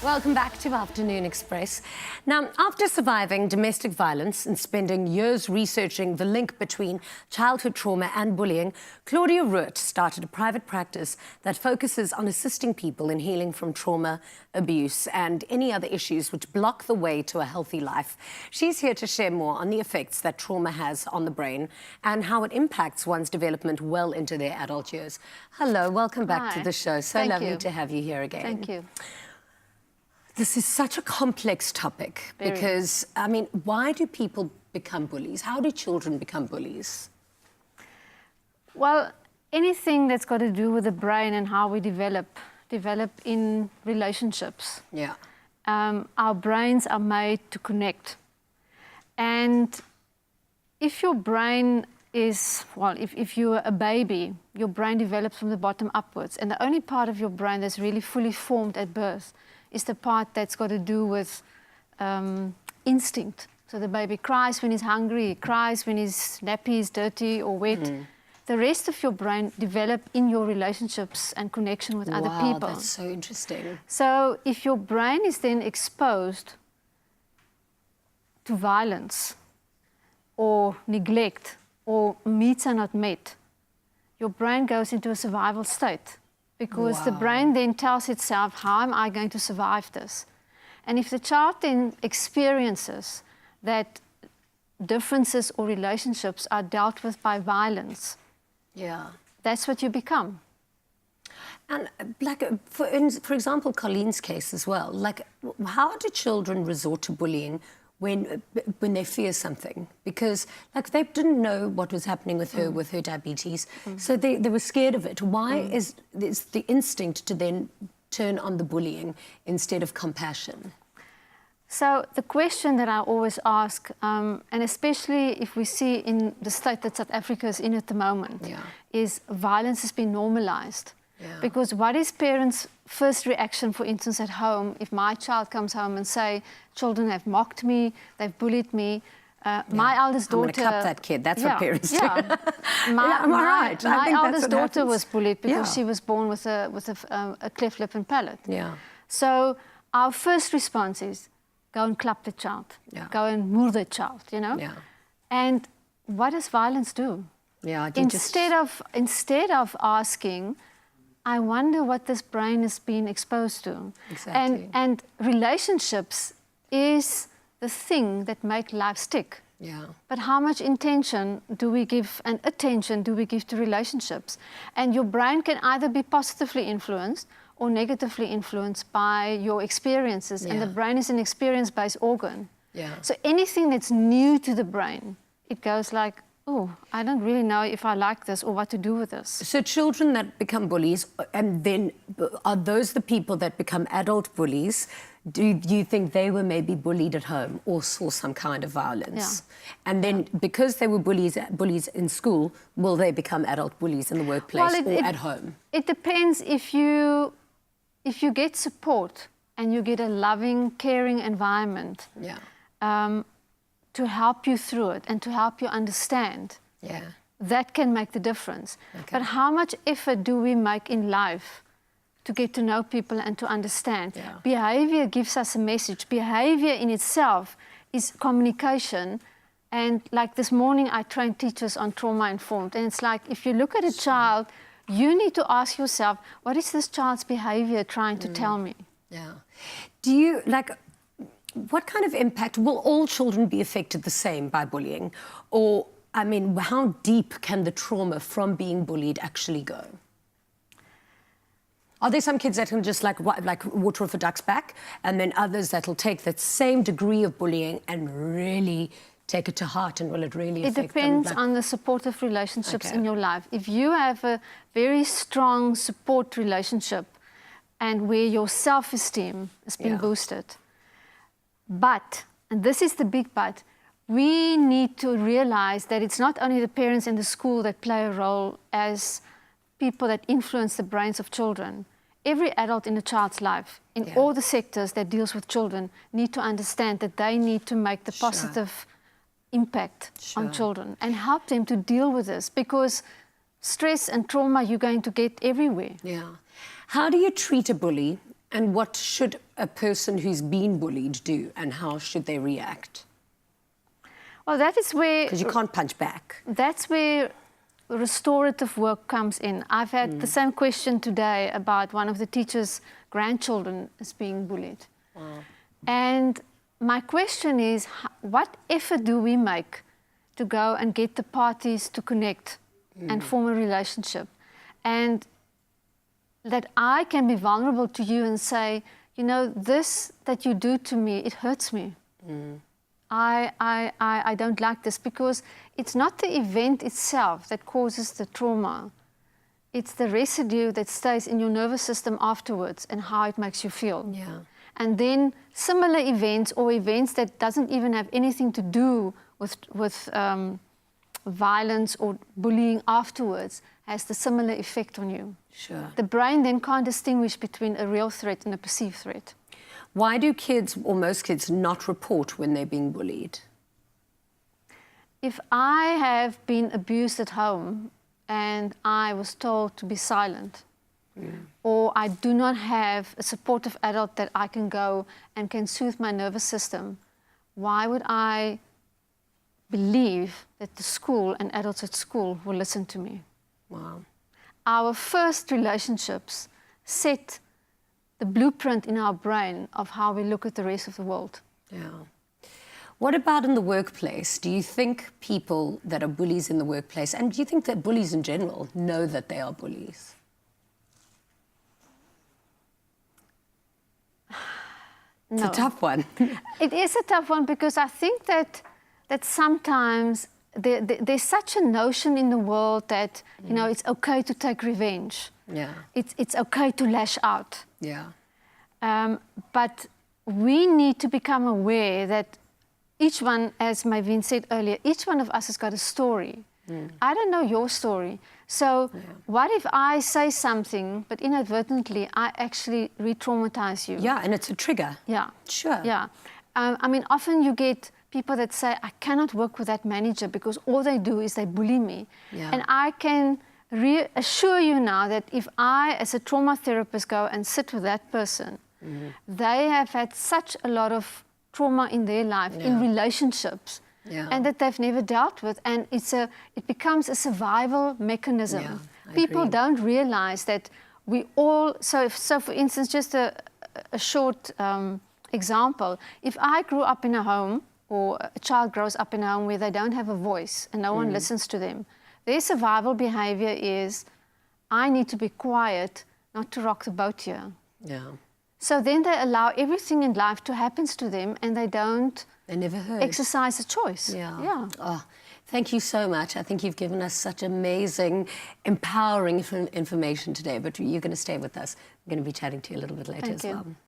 Welcome back to Afternoon Express. Now, after surviving domestic violence and spending years researching the link between childhood trauma and bullying, Claudia Roodt started a private practice that focuses on assisting people in healing from trauma, abuse and any other issues which block the way to a healthy life. She's here to share more on the effects that trauma has on the brain and how it impacts one's development well into their adult years. Hello, welcome back to the show. So lovely to have you here again. Thank you. This is such a complex topic because, I mean, why do people become bullies? How do children become bullies? Well, anything that's got to do with the brain and how we develop in relationships. Yeah. Our brains are made to connect. And if your brain is, well, if you're a baby, your brain develops from the bottom upwards. And the only part of your brain that's really fully formed at birth is the part that's got to do with instinct. So the baby cries when he's hungry, he cries when his nappy is dirty or wet. The rest of your brain develop in your relationships and connection with other people. Wow, that's so interesting. So if your brain is then exposed to violence or neglect or needs are not met, your brain goes into a survival state. Because the brain then tells itself, how am I going to survive this? And if the child then experiences that differences or relationships are dealt with by violence, that's what you become. And like, for example, Colleen's case as well, like, how do children resort to bullying when they fear something? Because like they didn't know what was happening with her diabetes, so they were scared of it. Why is the instinct to then turn on the bullying instead of compassion? So the question that I always ask, and especially if we see in the state that South Africa is in at the moment, is violence has been normalized. Because what is parents' first reaction, for instance, at home, if my child comes home and say, children have mocked me, they've bullied me, my eldest daughter... I'm going to cup that kid, that's what parents do. My eldest daughter was bullied because she was born with a cleft lip and palate. So our first response is, go and clap the child, go and moor the child, you know? And what does violence do? Instead of asking, I wonder what this brain has been exposed to. And relationships is the thing that make life stick. But how much intention do we give and attention do we give to relationships? And your brain can either be positively influenced or negatively influenced by your experiences. And the brain is an experience-based organ. So anything that's new to the brain, it goes like, oh, I don't really know if I like this or what to do with this. So children that become bullies, and then are those the people that become adult bullies? Do you think they were maybe bullied at home or saw some kind of violence? And then because they were bullies in school, will they become adult bullies in the workplace or at home? It depends. If you get support and you get a loving, caring environment, to help you through it and to help you understand, that can make the difference. But how much effort do we make in life to get to know people and to understand? Behavior gives us a message. Behavior in itself is communication. And like this morning, I trained teachers on trauma-informed. And it's like, if you look at a child, you need to ask yourself, what is this child's behavior trying to tell me? Do you, like, what kind of impact, will all children be affected the same by bullying? Or, I mean, how deep can the trauma from being bullied actually go? Are there some kids that can just like water off a duck's back, and then others that'll take that same degree of bullying and really take it to heart, and will it really affect them? It depends on the supportive relationships in your life. If you have a very strong support relationship and where your self-esteem has been boosted, but, and this is the big but, we need to realize that it's not only the parents and the school that play a role as people that influence the brains of children. Every adult in a child's life, in all the sectors that deals with children, need to understand that they need to make the positive impact on children and help them to deal with this, because stress and trauma you're going to get everywhere. How do you treat a bully And what should a person who's been bullied do, and how should they react? Well, that is where... Because you can't punch back. That's where restorative work comes in. I've had the same question today about one of the teachers' grandchildren is being bullied. Wow. And my question is, what effort do we make to go and get the parties to connect and form a relationship? And that I can be vulnerable to you and say, you know, this that you do to me, it hurts me. I don't like this, because it's not the event itself that causes the trauma. It's the residue that stays in your nervous system afterwards and how it makes you feel. Yeah. And then similar events, or events that doesn't even have anything to do with violence or bullying afterwards, has the similar effect on you. Sure. The brain then can't distinguish between a real threat and a perceived threat. Why do kids, or most kids, not report when they're being bullied? If I have been abused at home and I was told to be silent, or I do not have a supportive adult that I can go and can soothe my nervous system, why would I believe that the school and adults at school will listen to me? Wow. Our first relationships set the blueprint in our brain of how we look at the rest of the world. Yeah. What about in the workplace? Do you think people that are bullies in the workplace, and do you think that bullies in general know that they are bullies? It's No. a tough one. It is a tough one, because I think that sometimes there's such a notion in the world that, you know, it's okay to take revenge. Yeah. It's okay to lash out. Yeah. But we need to become aware that each one, as Maveen said earlier, each one of us has got a story. I don't know your story. So what if I say something, but inadvertently I actually re-traumatize you? Yeah, and it's a trigger. Yeah. Sure. Yeah. I mean, often you get people that say, I cannot work with that manager because all they do is they bully me. Yeah. And I can reassure you now that if I, as a trauma therapist, go and sit with that person, they have had such a lot of trauma in their life, in relationships, and that they've never dealt with. And it becomes a survival mechanism. Yeah, People agree. don't realize that we all, so for instance, just a short example, if I grew up in a home, or a child grows up in a home where they don't have a voice and no one listens to them, their survival behavior is, I need to be quiet, not to rock the boat here. Yeah. So then they allow everything in life to happen to them, and they don't never heard. exercise a choice. Yeah. Oh, thank you so much. I think you've given us such amazing, empowering information today, but you're going to stay with us. We're going to be chatting to you a little bit later Thank as you. well.